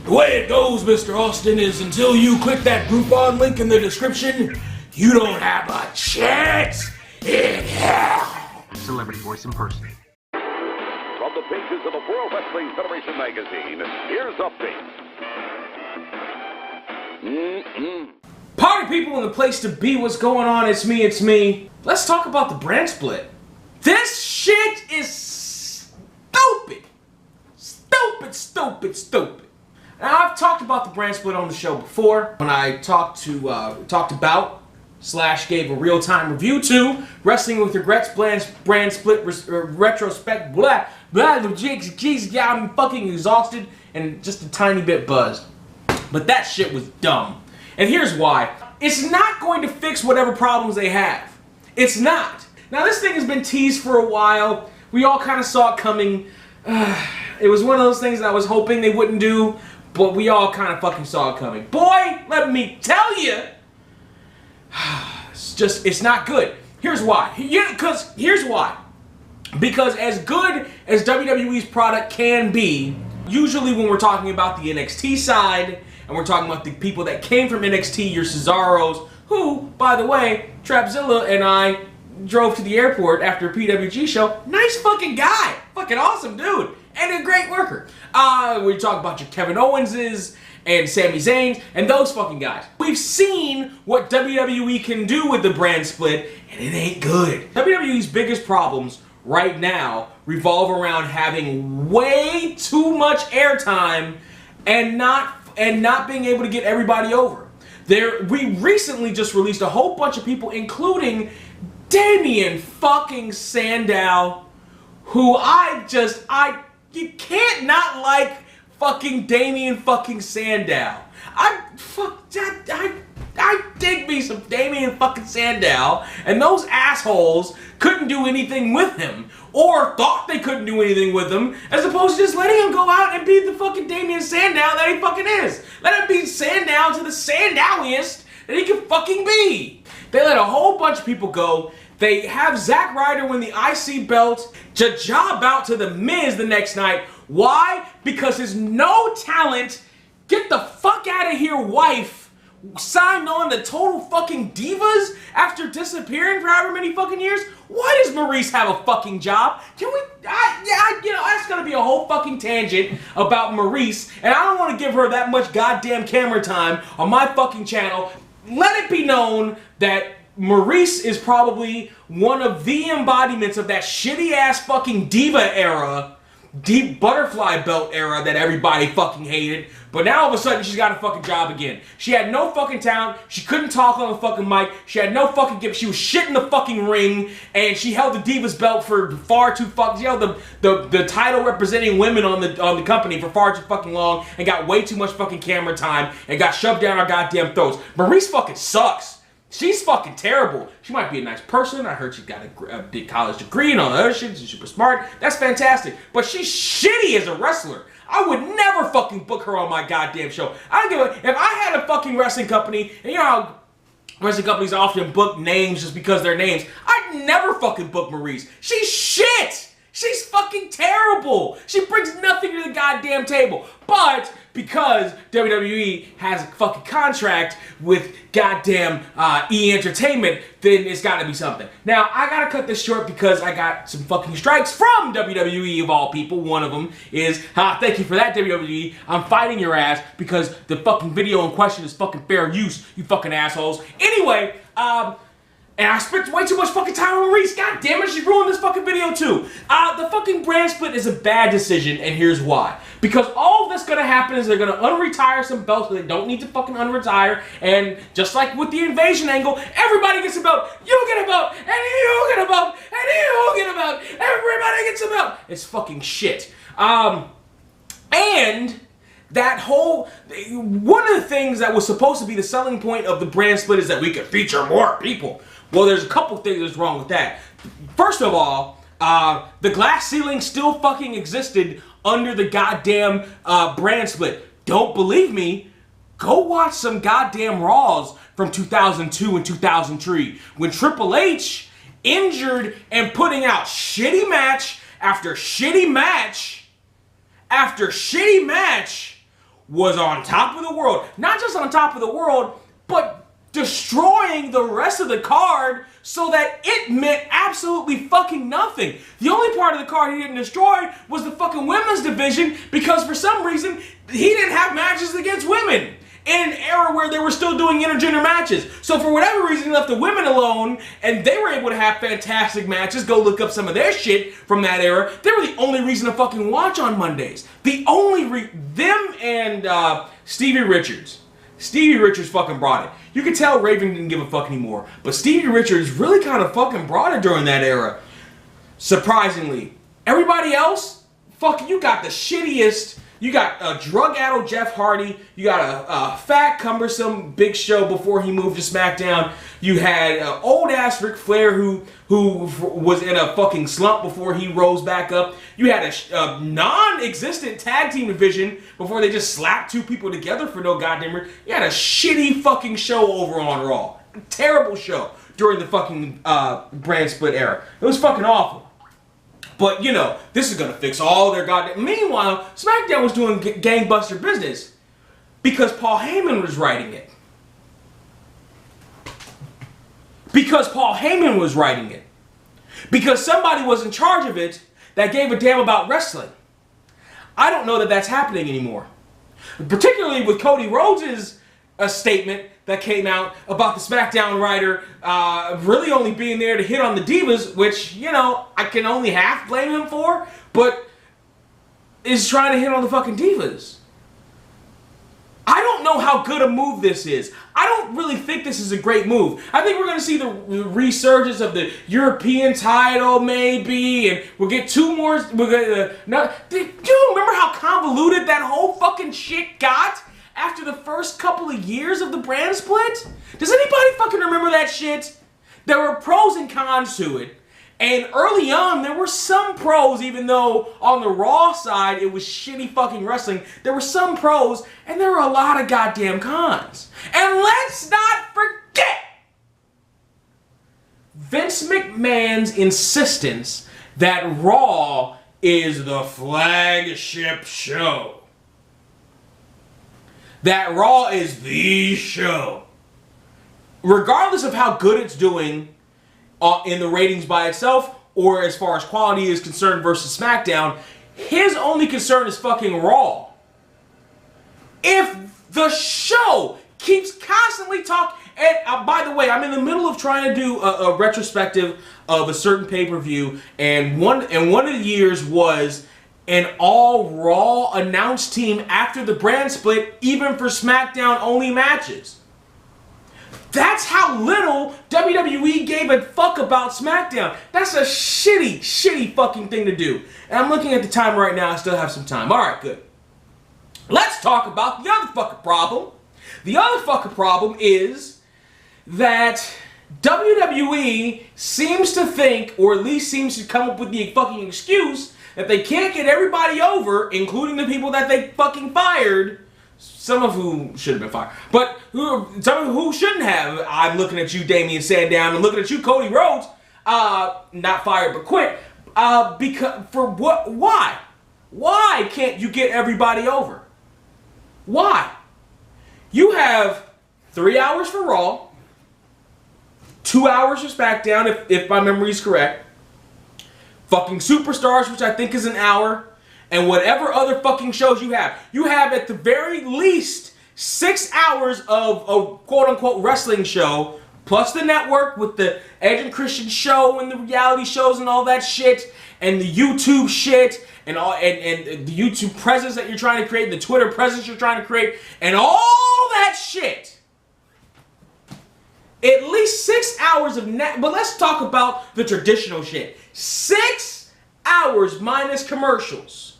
The way it goes, Mr. Austin, is until you click that Groupon link in the description, you don't have a chance in hell. Celebrity voice impersonator. From the pages of the World Wrestling Federation magazine, here's updates. Party people in the place to be, what's going on? It's me. Let's talk about the brand split. This shit is stupid. Stupid. Now, I've talked about the brand split on the show before when I talked about / gave a real-time review to Wrestling with Regrets brand split retrospect. Jeez, yeah, I'm fucking exhausted and just a tiny bit buzzed. But that shit was dumb. And here's why. It's not going to fix whatever problems they have. It's not. Now, this thing has been teased for a while. We all kind of saw it coming. It was one of those things that I was hoping they wouldn't do, but we all kind of fucking saw it coming. Boy, let me tell you, it's not good. Here's why. Here's why. Because as good as WWE's product can be, usually when we're talking about the NXT side, and we're talking about the people that came from NXT, your Cesaros, who, by the way, Trapzilla and I drove to the airport after a PWG show. Nice fucking guy. Fucking awesome dude. And a great worker. We talk about your Kevin Owenses and Sami Zayn's and those fucking guys. We've seen what WWE can do with the brand split, and it ain't good. WWE's biggest problems right now revolve around having way too much airtime and not being able to get everybody over. We recently just released a whole bunch of people, including Damien fucking Sandow, who you can't not like fucking Damien fucking Sandow. I dig me some Damien fucking Sandow, and those assholes couldn't do anything with him, or thought they couldn't do anything with him, as opposed to just letting him go out and be the fucking Damien Sandow that he fucking is. Let him be Sandow to the Sandowiest that he can fucking be. They let a whole bunch of people go. They have Zack Ryder win the IC belt to job out to The Miz the next night. Why? Because his no talent, get the fuck out of here wife signed on to Total fucking Divas after disappearing for however many fucking years. Why does Maurice have a fucking job? Can we, that's gonna be a whole fucking tangent about Maurice, and I don't want to give her that much goddamn camera time on my fucking channel. Let it be known that Maurice is probably one of the embodiments of that shitty ass fucking diva era, deep butterfly belt era that everybody fucking hated, but now all of a sudden she's got a fucking job again. She had no fucking talent, she couldn't talk on the fucking mic, she had no fucking gift, she was shit in the fucking ring, and she held the Divas belt for far too fucking, she held the title representing women on the company for far too fucking long, and got way too much fucking camera time, and got shoved down our goddamn throats. Maurice fucking sucks. She's fucking terrible. She might be a nice person. I heard she's got a big college degree and all that other shit. She's super smart. That's fantastic. But she's shitty as a wrestler. I would never fucking book her on my goddamn show. I don't give a... If I had a fucking wrestling company, and you know how wrestling companies often book names just because they're names, I'd never fucking book Maurice. She's shit! She's fucking terrible! She brings nothing to the goddamn table. But because WWE has a fucking contract with goddamn E! Entertainment, then it's gotta be something. Now, I gotta cut this short because I got some fucking strikes from WWE of all people. One of them is, thank you for that, WWE. I'm fighting your ass because the fucking video in question is fucking fair use, you fucking assholes. Anyway, and I spent way too much fucking time on Maurice. God damn it, she ruined this fucking video too. The fucking brand split is a bad decision, and here's why. Because all that's gonna happen is they're gonna unretire some belts that they don't need to fucking unretire, and just like with the invasion angle, everybody gets a belt. You get a belt, and you get a belt, and you get a belt. Everybody gets a belt. It's fucking shit. And that whole, one of the things that was supposed to be the selling point of the brand split is that we could feature more people. Well, there's a couple things that's wrong with that. First of all, the glass ceiling still fucking existed under the goddamn brand split. Don't believe me? Go watch some goddamn Raws from 2002 and 2003 when Triple H injured and putting out shitty match after shitty match after shitty match was on top of the world. Not just on top of the world, but destroying the rest of the card so that it meant absolutely fucking nothing. The only part of the card he didn't destroy was the fucking women's division because for some reason he didn't have matches against women in an era where they were still doing intergender matches. So for whatever reason he left the women alone and they were able to have fantastic matches. Go look up some of their shit from that era. They were the only reason to fucking watch on Mondays. The only them and Stevie Richards. Stevie Richards fucking brought it. You could tell Raven didn't give a fuck anymore, but Stevie Richards really kind of fucking brought it during that era. Surprisingly. Everybody else, fuck, you got the shittiest. You got a drug-addled Jeff Hardy. You got a fat, cumbersome Big Show before he moved to SmackDown. You had old-ass Ric Flair who was in a fucking slump before he rose back up. You had a non-existent tag team division before they just slapped two people together for no goddamn reason. You had a shitty fucking show over on Raw. A terrible show during the fucking brand split era. It was fucking awful. But, you know, this is going to fix all their goddamn... Meanwhile, SmackDown was doing gangbuster business because Paul Heyman was writing it. Because Paul Heyman was writing it. Because somebody was in charge of it that gave a damn about wrestling. I don't know that that's happening anymore. Particularly with Cody Rhodes' statement that came out about the SmackDown writer really only being there to hit on the divas, which, you know, I can only half blame him for, but is trying to hit on the fucking divas. I don't know how good a move this is. I don't really think this is a great move. I think we're going to see the resurgence of the European title, maybe, and we'll get two more. We're gonna. Do you remember how convoluted that whole fucking shit got after the first couple of years of the brand split? Does anybody fucking remember that shit? There were pros and cons to it. And early on, there were some pros, even though on the Raw side, it was shitty fucking wrestling. There were some pros, and there were a lot of goddamn cons. And let's not forget Vince McMahon's insistence that Raw is the flagship show. That Raw is the show. Regardless of how good it's doing in the ratings by itself, or as far as quality is concerned versus SmackDown, his only concern is fucking Raw. If the show keeps constantly talking, and by the way, I'm in the middle of trying to do a retrospective of a certain pay-per-view, and one of the years was an all Raw announced team after the brand split, even for SmackDown only matches. That's how little WWE gave a fuck about SmackDown. That's a shitty, shitty fucking thing to do. And I'm looking at the time right now. I still have some time. All right, good. Let's talk about the other fucking problem. The other fucking problem is that WWE seems to think, or at least seems to come up with the fucking excuse, that they can't get everybody over, including the people that they fucking fired. Some of who should have been fired, but some of who shouldn't have. I'm looking at you, Damian Sandown, and looking at you, Cody Rhodes. Not fired, but quit. Because for what? Why? Why can't you get everybody over? Why? You have 3 hours for Raw, 2 hours for SmackDown, if my memory is correct. Fucking Superstars, which I think is an hour. And whatever other fucking shows you have at the very least 6 hours of a quote-unquote wrestling show, plus the network with the Edge and Christian show and the reality shows and all that shit, and the YouTube shit, and the YouTube presence that you're trying to create, the Twitter presence you're trying to create, and all that shit. At least 6 hours of but let's talk about the traditional shit. 6 hours minus commercials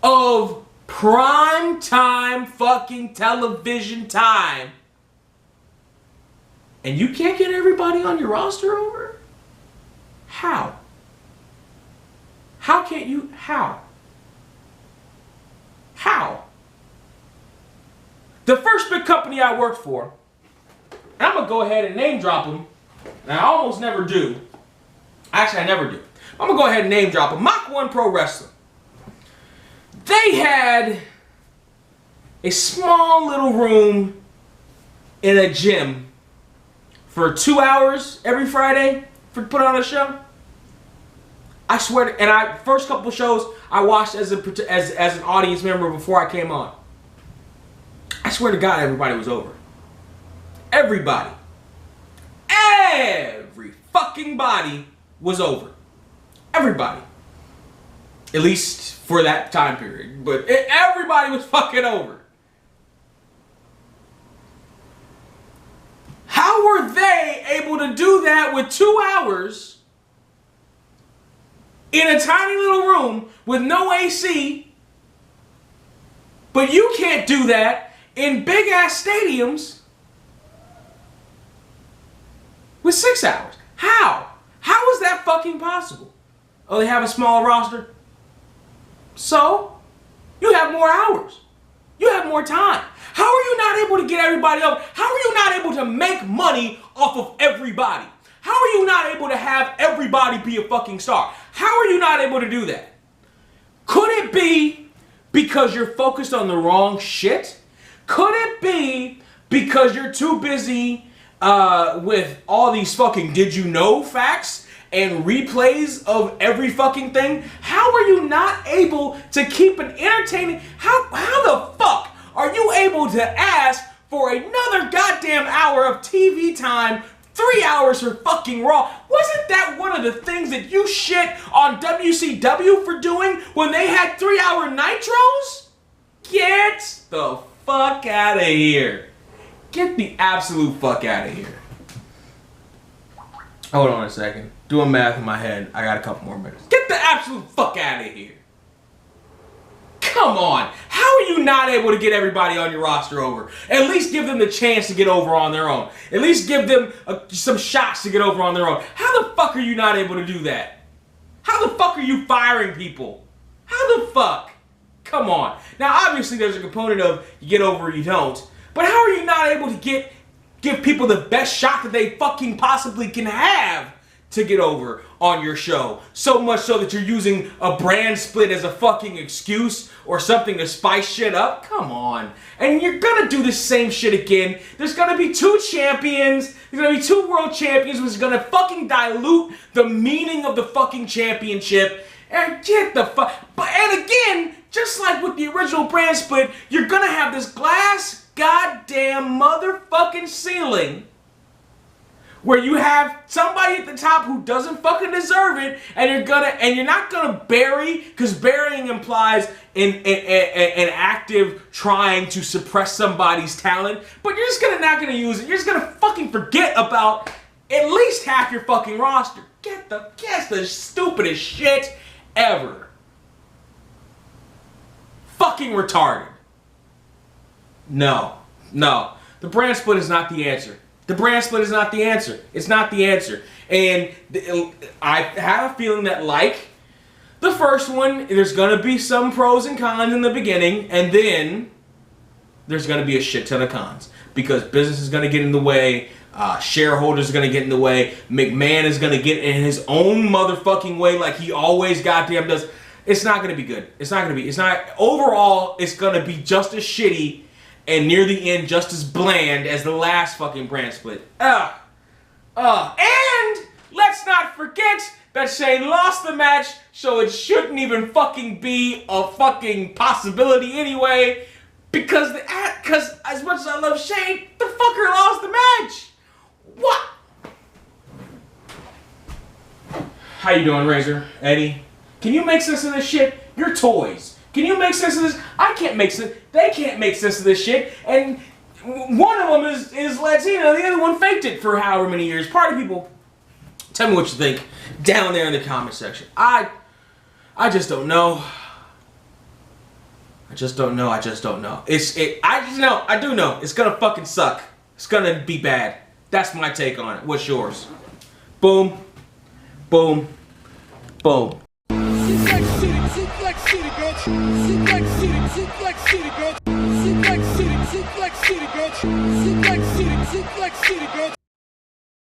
of prime time fucking television time. And you can't get everybody on your roster over? How? How can't you? How? How? The first big company I worked for, and I'm going to go ahead and name drop them, and I almost never do. Actually, I never do. I'm going to go ahead and name drop them. Mach 1 Pro Wrestling. they had a small little room in a gym for 2 hours every Friday for put on a show. I swear to, and first couple of shows I watched as an audience member before I came on. I swear to God, everybody was over. Everybody. Every fucking body was over. Everybody. At least for that time period. But everybody was fucking over. How were they able to do that with 2 hours in a tiny little room with no AC, but you can't do that in big ass stadiums with 6 hours? How? How is that fucking possible? Oh, they have a small roster? So, you have more hours. You have more time. How are you not able to get everybody up? How are you not able to make money off of everybody? How are you not able to have everybody be a fucking star? How are you not able to do that? Could it be because you're focused on the wrong shit? Could it be because you're too busy with all these fucking did you know facts and replays of every fucking thing? How are you not able to keep an entertaining... How the fuck are you able to ask for another goddamn hour of TV time, 3 hours for fucking Raw? Wasn't that one of the things that you shit on WCW for doing when they had 3-hour nitros? Get the fuck out of here. Get the absolute fuck out of here. Hold on a second. Doing math in my head. I got a couple more minutes. Get the absolute fuck out of here. Come on. How are you not able to get everybody on your roster over? At least give them the chance to get over on their own. At least give them some shots to get over on their own. How the fuck are you not able to do that? How the fuck are you firing people? How the fuck? Come on. Now, obviously, there's a component of you get over or you don't. But how are you not able to give people the best shot that they fucking possibly can have to get over on your show? So much so that you're using a brand split as a fucking excuse or something to spice shit up? Come on. And you're gonna do the same shit again. There's gonna be 2 champions. There's gonna be 2 world champions, which is gonna fucking dilute the meaning of the fucking championship. And get the fuck... And again, just like with the original brand split, you're gonna have this glass goddamn motherfucking ceiling where you have somebody at the top who doesn't fucking deserve it, and you're not gonna bury, because burying implies an active trying to suppress somebody's talent, but you're just not gonna use it. You're just gonna fucking forget about at least half your fucking roster. Guess the stupidest shit ever. Fucking retarded. No. The brand split is not the answer. The brand split is not the answer. It's not the answer. And I have a feeling that, like the first one, there's going to be some pros and cons in the beginning, and then there's going to be a shit ton of cons. Because business is going to get in the way, shareholders are going to get in the way, McMahon is going to get in his own motherfucking way like he always goddamn does. It's not going to be good. Overall, it's going to be just as shitty and near the end just as bland as the last fucking brand split. And let's not forget that Shane lost the match, so it shouldn't even fucking be a fucking possibility anyway. Because as much as I love Shane, the fucker lost the match. What? How you doing, Razor? Eddie? Can you make sense of this shit? You're toys. Can you make sense of this? I can't make sense. They can't make sense of this shit. And one of them is Latino. The other one faked it for however many years. Party people, tell me what you think down there in the comment section. I just don't know. I just don't know. I do know. It's gonna fucking suck. It's gonna be bad. That's my take on it. What's yours? Boom. Boom. Boom. Suplex City, bitch. Suplex City, bitch. Suplex City, bitch. Suplex City, bitch.